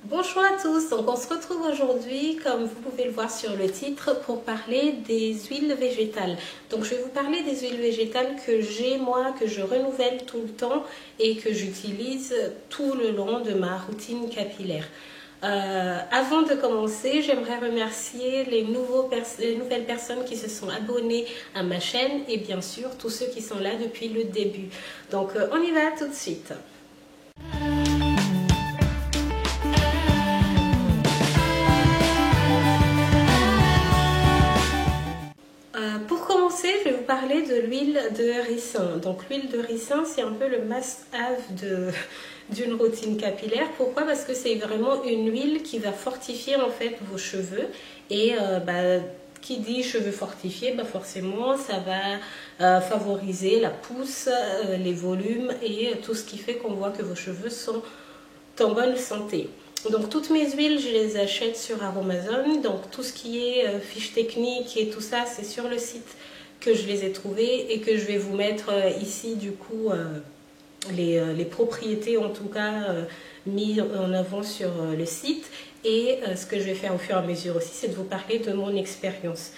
Bonjour à tous, donc on se retrouve aujourd'hui, comme vous pouvez le voir sur le titre, pour parler des huiles végétales. Donc je vais vous parler des huiles végétales que j'ai moi, que je renouvelle tout le temps et que j'utilise tout le long de ma routine capillaire. Avant de commencer, j'aimerais remercier les nouvelles personnes qui se sont abonnées à ma chaîne et bien sûr tous ceux qui sont là depuis le début. Donc on y va tout de suite. Pour commencer, je vais vous parler de l'huile de ricin. Donc l'huile de ricin, c'est un peu le must-have d'une routine capillaire. Pourquoi? Parce que c'est vraiment une huile qui va fortifier en fait vos cheveux. Et qui dit cheveux fortifiés, forcément ça va favoriser la pousse, les volumes et tout ce qui fait qu'on voit que vos cheveux sont en bonne santé. Donc toutes mes huiles, je les achète sur Aromazone. Donc tout ce qui est fiche technique et tout ça, c'est sur le site que je les ai trouvées et que je vais vous mettre ici du coup les propriétés en tout cas mis en avant sur le site. Et ce que je vais faire au fur et à mesure aussi, c'est de vous parler de mon expérience.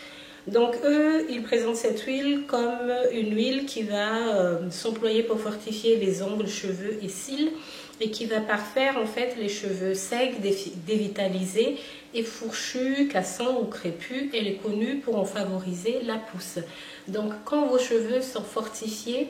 Donc eux, ils présentent cette huile comme une huile qui va s'employer pour fortifier les ongles, cheveux et cils et qui va parfaire en fait les cheveux secs, dévitalisés et fourchus, cassants ou crépus. Elle est connue pour en favoriser la pousse. Donc quand vos cheveux sont fortifiés,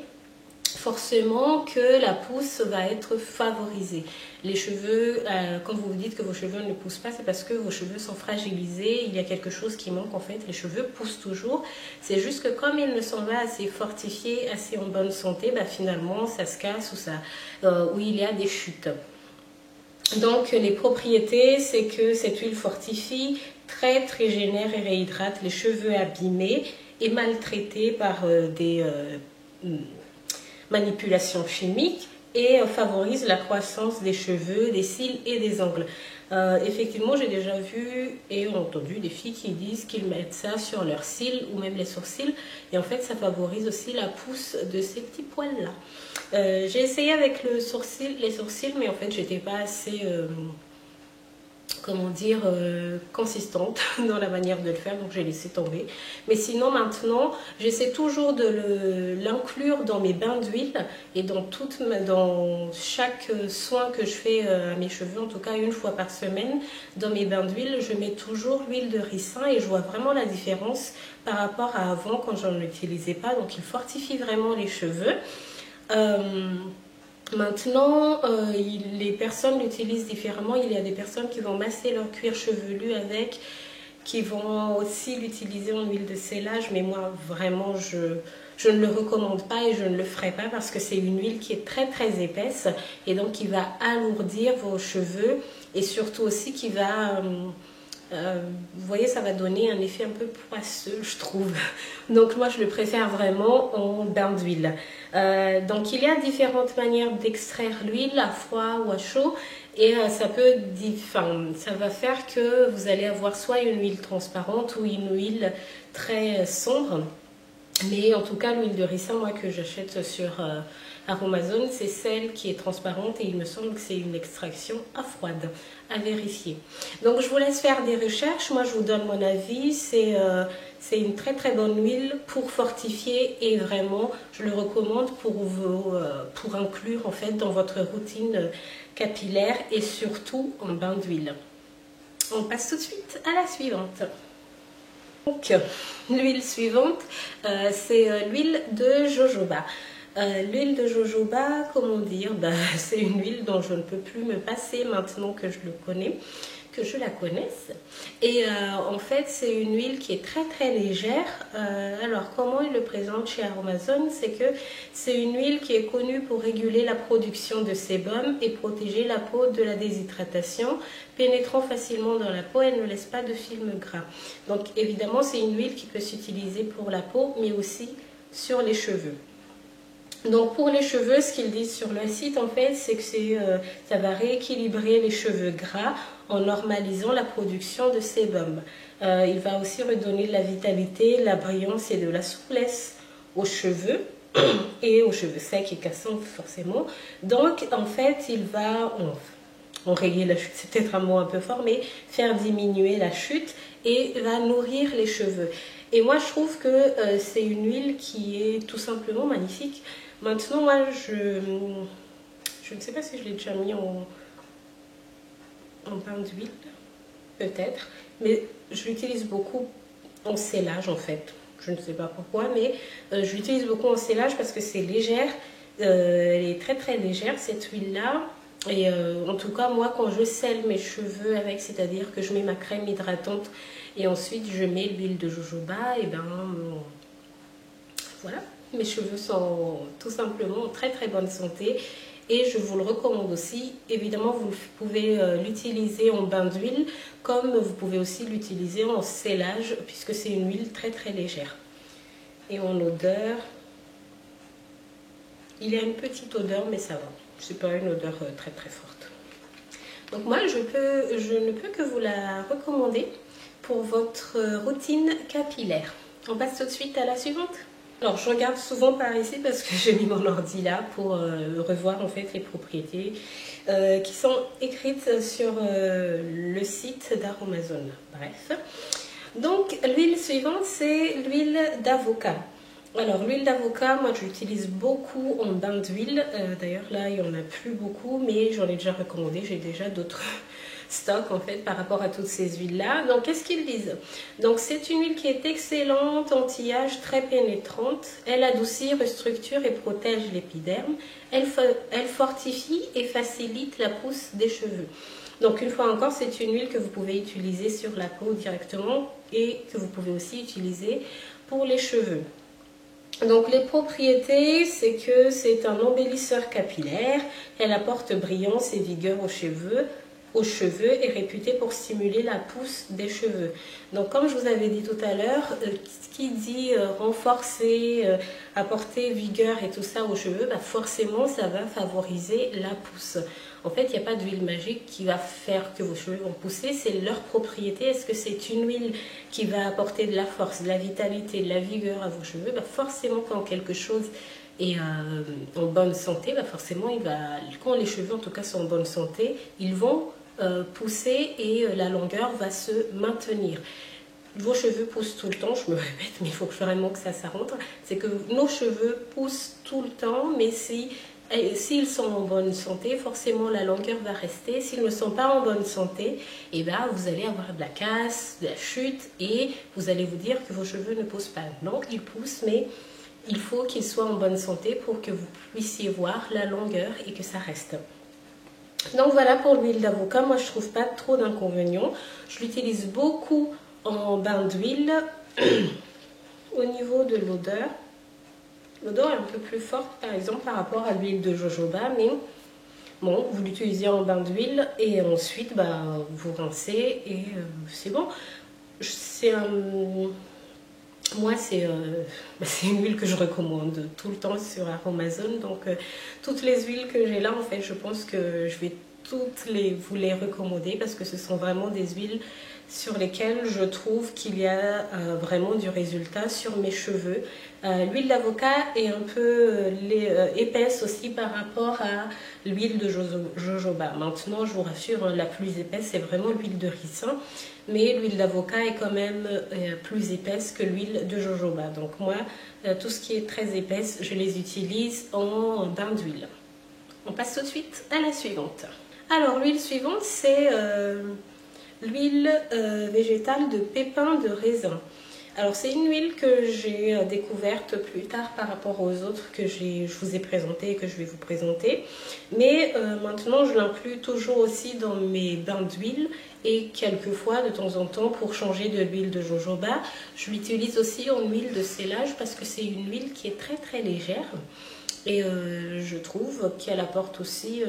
forcément que la pousse va être favorisée. Les cheveux, quand vous vous dites que vos cheveux ne poussent pas, c'est parce que vos cheveux sont fragilisés, il y a quelque chose qui manque en fait, les cheveux poussent toujours. C'est juste que comme ils ne sont pas assez fortifiés, assez en bonne santé, finalement ça se casse ou il y a des chutes. Donc les propriétés, c'est que cette huile fortifie, traite, régénère et réhydrate les cheveux abîmés et maltraités par des manipulation chimique et favorise la croissance des cheveux, des cils et des ongles. Effectivement, j'ai déjà vu et entendu des filles qui disent qu'ils mettent ça sur leurs cils ou même les sourcils et en fait ça favorise aussi la pousse de ces petits poils là. J'ai essayé avec les sourcils, mais en fait j'étais pas assez consistante dans la manière de le faire, donc j'ai laissé tomber. Mais sinon maintenant j'essaie toujours de l'inclure dans mes bains d'huile et dans chaque soin que je fais à mes cheveux, en tout cas une fois par semaine. Dans mes bains d'huile, je mets toujours l'huile de ricin et je vois vraiment la différence par rapport à avant quand j'en utilisais pas. Donc il fortifie vraiment les cheveux. Maintenant, les personnes l'utilisent différemment. Il y a des personnes qui vont masser leur cuir chevelu avec, qui vont aussi l'utiliser en huile de sellage. Mais moi, vraiment, je ne le recommande pas et je ne le ferai pas parce que c'est une huile qui est très très épaisse et donc qui va alourdir vos cheveux et surtout aussi qui va... vous voyez, ça va donner un effet un peu poisseux, je trouve. Donc moi, je le préfère vraiment en bain d'huile. Donc il y a différentes manières d'extraire l'huile, à froid ou à chaud. Et ça va faire que vous allez avoir soit une huile transparente ou une huile très sombre. Mais en tout cas, l'huile de ricin, moi, que j'achète sur Aromazone, c'est celle qui est transparente et il me semble que c'est une extraction à froide, à vérifier. Donc, je vous laisse faire des recherches. Moi, je vous donne mon avis. C'est une très très bonne huile pour fortifier et vraiment, je le recommande pour inclure en fait dans votre routine capillaire et surtout en bain d'huile. On passe tout de suite à la suivante. Donc, l'huile suivante, c'est l'huile de jojoba. L'huile de jojoba, comment dire, c'est une huile dont je ne peux plus me passer maintenant que je la connaisse. Et en fait, c'est une huile qui est très très légère. Alors, comment il le présente chez Aromazone? C'est que c'est une huile qui est connue pour réguler la production de sébum et protéger la peau de la déshydratation, pénétrant facilement dans la peau, elle ne laisse pas de film gras. Donc, évidemment, c'est une huile qui peut s'utiliser pour la peau, mais aussi sur les cheveux. Donc pour les cheveux, ce qu'ils disent sur le site en fait, c'est que ça va rééquilibrer les cheveux gras en normalisant la production de sébum. Il va aussi redonner de la vitalité, de la brillance et de la souplesse aux cheveux et aux cheveux secs et cassants forcément. Donc en fait, il va enrayer la chute, c'est peut-être un mot un peu fort, mais faire diminuer la chute et va nourrir les cheveux. Et moi, je trouve que c'est une huile qui est tout simplement magnifique. Maintenant, moi, je ne sais pas si je l'ai déjà mis en bain d'huile, peut-être, mais je l'utilise beaucoup en sellage en fait. Je ne sais pas pourquoi, mais je l'utilise beaucoup en sellage parce que c'est légère. Elle est très très légère cette huile là. Et en tout cas, moi, quand je selle mes cheveux avec, c'est-à-dire que je mets ma crème hydratante et ensuite je mets l'huile de jojoba, et ben voilà, mes cheveux sont tout simplement en très très bonne santé. Et je vous le recommande aussi. Évidemment, vous pouvez l'utiliser en bain d'huile, comme vous pouvez aussi l'utiliser en sellage, puisque c'est une huile très très légère. Et en odeur, il y a une petite odeur, mais ça va. C'est pas une odeur très très forte. Donc moi, je ne peux que vous la recommander pour votre routine capillaire. On passe tout de suite à la suivante. Alors je regarde souvent par ici parce que j'ai mis mon ordi là pour revoir en fait les propriétés qui sont écrites sur le site d'Aromazone. Bref. Donc l'huile suivante, c'est l'huile d'avocat. Alors l'huile d'avocat, moi je l'utilise beaucoup en bain d'huile. D'ailleurs là il n'y en a plus beaucoup, mais j'en ai déjà recommandé. J'ai déjà d'autres stocks en fait par rapport à toutes ces huiles là. Donc qu'est-ce qu'ils disent? Donc c'est une huile qui est excellente, anti-âge, très pénétrante. Elle adoucit, restructure et protège l'épiderme. Elle fortifie et facilite la pousse des cheveux. Donc une fois encore, c'est une huile que vous pouvez utiliser sur la peau directement et que vous pouvez aussi utiliser pour les cheveux. Donc les propriétés, c'est que c'est un embellisseur capillaire, elle apporte brillance et vigueur aux cheveux est réputée pour stimuler la pousse des cheveux. Donc comme je vous avais dit tout à l'heure, qui dit renforcer, apporter vigueur et tout ça aux cheveux, bah forcément ça va favoriser la pousse. En fait, il n'y a pas d'huile magique qui va faire que vos cheveux vont pousser, c'est leur propriété. Est-ce que c'est une huile qui va apporter de la force, de la vitalité, de la vigueur à vos cheveux? Bah forcément quand quelque chose est en bonne santé, bah forcément quand les cheveux en tout cas sont en bonne santé, ils vont pousser et la longueur va se maintenir. Vos cheveux poussent tout le temps, je me répète, mais il faut vraiment que ça rentre. C'est que nos cheveux poussent tout le temps, mais s'ils sont en bonne santé, forcément la longueur va rester. S'ils ne sont pas en bonne santé, et ben, vous allez avoir de la casse, de la chute, et vous allez vous dire que vos cheveux ne poussent pas. Non, ils poussent, mais il faut qu'ils soient en bonne santé pour que vous puissiez voir la longueur et que ça reste. Donc voilà pour l'huile d'avocat, moi je trouve pas trop d'inconvénients. Je l'utilise beaucoup en bain d'huile. Au niveau de l'odeur, l'odeur est un peu plus forte par exemple par rapport à l'huile de jojoba, mais bon, vous l'utilisez en bain d'huile et ensuite bah, vous rincez et c'est bon. Moi, c'est une huile que je recommande tout le temps sur Aromazone. Donc, toutes les huiles que j'ai là, en fait, je pense que je vais vous les recommander parce que ce sont vraiment des huiles sur lesquelles je trouve qu'il y a vraiment du résultat sur mes cheveux. L'huile d'avocat est un peu épaisse aussi par rapport à l'huile de jojoba. Maintenant, je vous rassure, la plus épaisse, c'est vraiment l'huile de ricin. Mais l'huile d'avocat est quand même plus épaisse que l'huile de jojoba. Donc moi, tout ce qui est très épaisse, je les utilise en bain d'huile. On passe tout de suite à la suivante. Alors l'huile suivante, c'est l'huile végétale de pépins de raisin. Alors c'est une huile que j'ai découverte plus tard par rapport aux autres que je vous ai présentées et que je vais vous présenter. Mais maintenant je l'inclus toujours aussi dans mes bains d'huile et quelquefois de temps en temps pour changer de l'huile de jojoba. Je l'utilise aussi en huile de sellage parce que c'est une huile qui est très très légère. Et je trouve qu'elle apporte aussi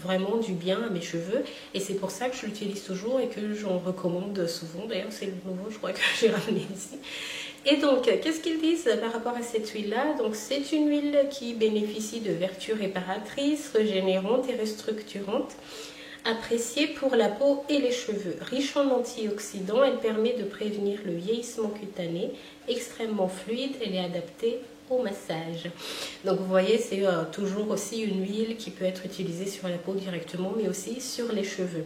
vraiment du bien à mes cheveux. Et c'est pour ça que je l'utilise toujours et que j'en recommande souvent. D'ailleurs, c'est le nouveau, je crois, que j'ai ramené ici. Et donc, qu'est-ce qu'ils disent par rapport à cette huile-là? Donc, c'est une huile qui bénéficie de vertus réparatrices, régénérantes et restructurantes, appréciée pour la peau et les cheveux. Riche en antioxydants, elle permet de prévenir le vieillissement cutané, extrêmement fluide, elle est adaptée au massage. Donc vous voyez, c'est toujours aussi une huile qui peut être utilisée sur la peau directement, mais aussi sur les cheveux.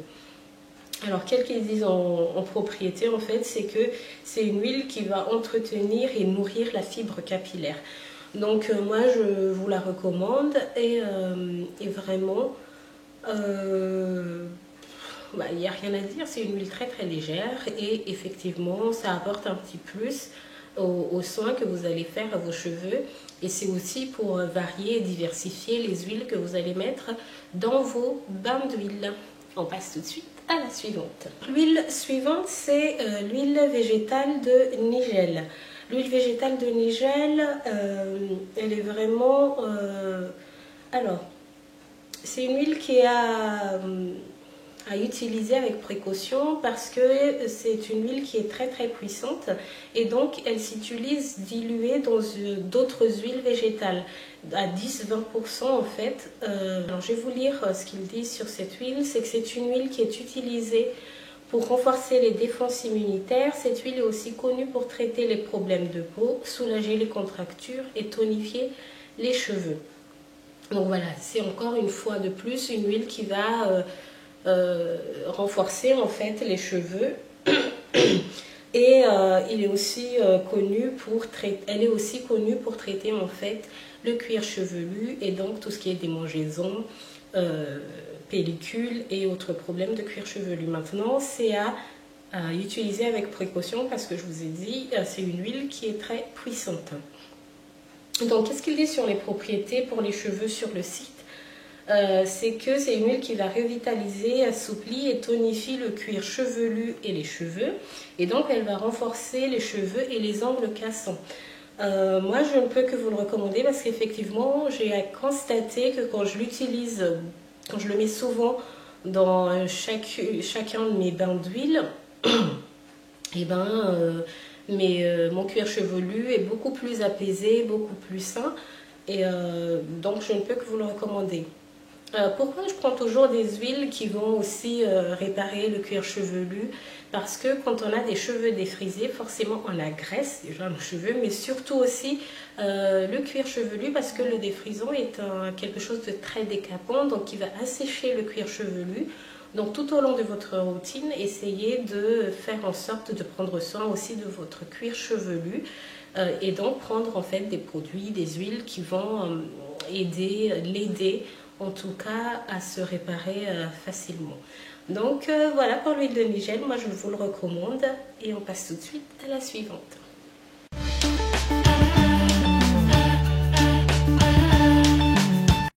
Alors, quel qu'ils disent en propriété, en fait, c'est que c'est une huile qui va entretenir et nourrir la fibre capillaire. Donc, moi, je vous la recommande et vraiment, il n'y a rien à dire. C'est une huile très très légère et effectivement, ça apporte un petit plus aux soins que vous allez faire à vos cheveux. Et c'est aussi pour varier et diversifier les huiles que vous allez mettre dans vos bains d'huile. On passe tout de suite à la suivante. L'huile suivante, c'est l'huile végétale de Nigel. L'huile végétale de Nigel, elle est vraiment... alors, c'est une huile qui est à utiliser avec précaution parce que c'est une huile qui est très très puissante et donc elle s'utilise diluée dans d'autres huiles végétales à 10-20% en fait. Alors je vais vous lire ce qu'ils disent sur cette huile. C'est que c'est une huile qui est utilisée pour renforcer les défenses immunitaires. Cette huile est aussi connue pour traiter les problèmes de peau, soulager les contractures et tonifier les cheveux. Donc voilà, c'est encore une fois de plus une huile qui va renforcer en fait les cheveux et elle est aussi connue pour traiter en fait le cuir chevelu et donc tout ce qui est démangeaisons, pellicules et autres problèmes de cuir chevelu. Maintenant, c'est à utiliser avec précaution parce que je vous ai dit, c'est une huile qui est très puissante. Donc, qu'est-ce qu'il dit sur les propriétés pour les cheveux sur le site? C'est que c'est une huile qui va revitaliser, assouplir et tonifier le cuir chevelu et les cheveux. Et donc, elle va renforcer les cheveux et les angles cassants. Moi, je ne peux que vous le recommander parce qu'effectivement, j'ai constaté que quand je l'utilise, quand je le mets souvent dans chacun de mes bains d'huile, et mon cuir chevelu est beaucoup plus apaisé, beaucoup plus sain. Et donc, je ne peux que vous le recommander. Pourquoi je prends toujours des huiles qui vont aussi réparer le cuir chevelu? Parce que quand on a des cheveux défrisés, forcément on agresse déjà nos cheveux, mais surtout aussi le cuir chevelu parce que le défrisant est quelque chose de très décapant, donc qui va assécher le cuir chevelu. Donc tout au long de votre routine, essayez de faire en sorte de prendre soin aussi de votre cuir chevelu et donc prendre en fait des produits, des huiles qui vont l'aider en tout cas à se réparer facilement. Donc voilà pour l'huile de Nigel, moi je vous le recommande et on passe tout de suite à la suivante.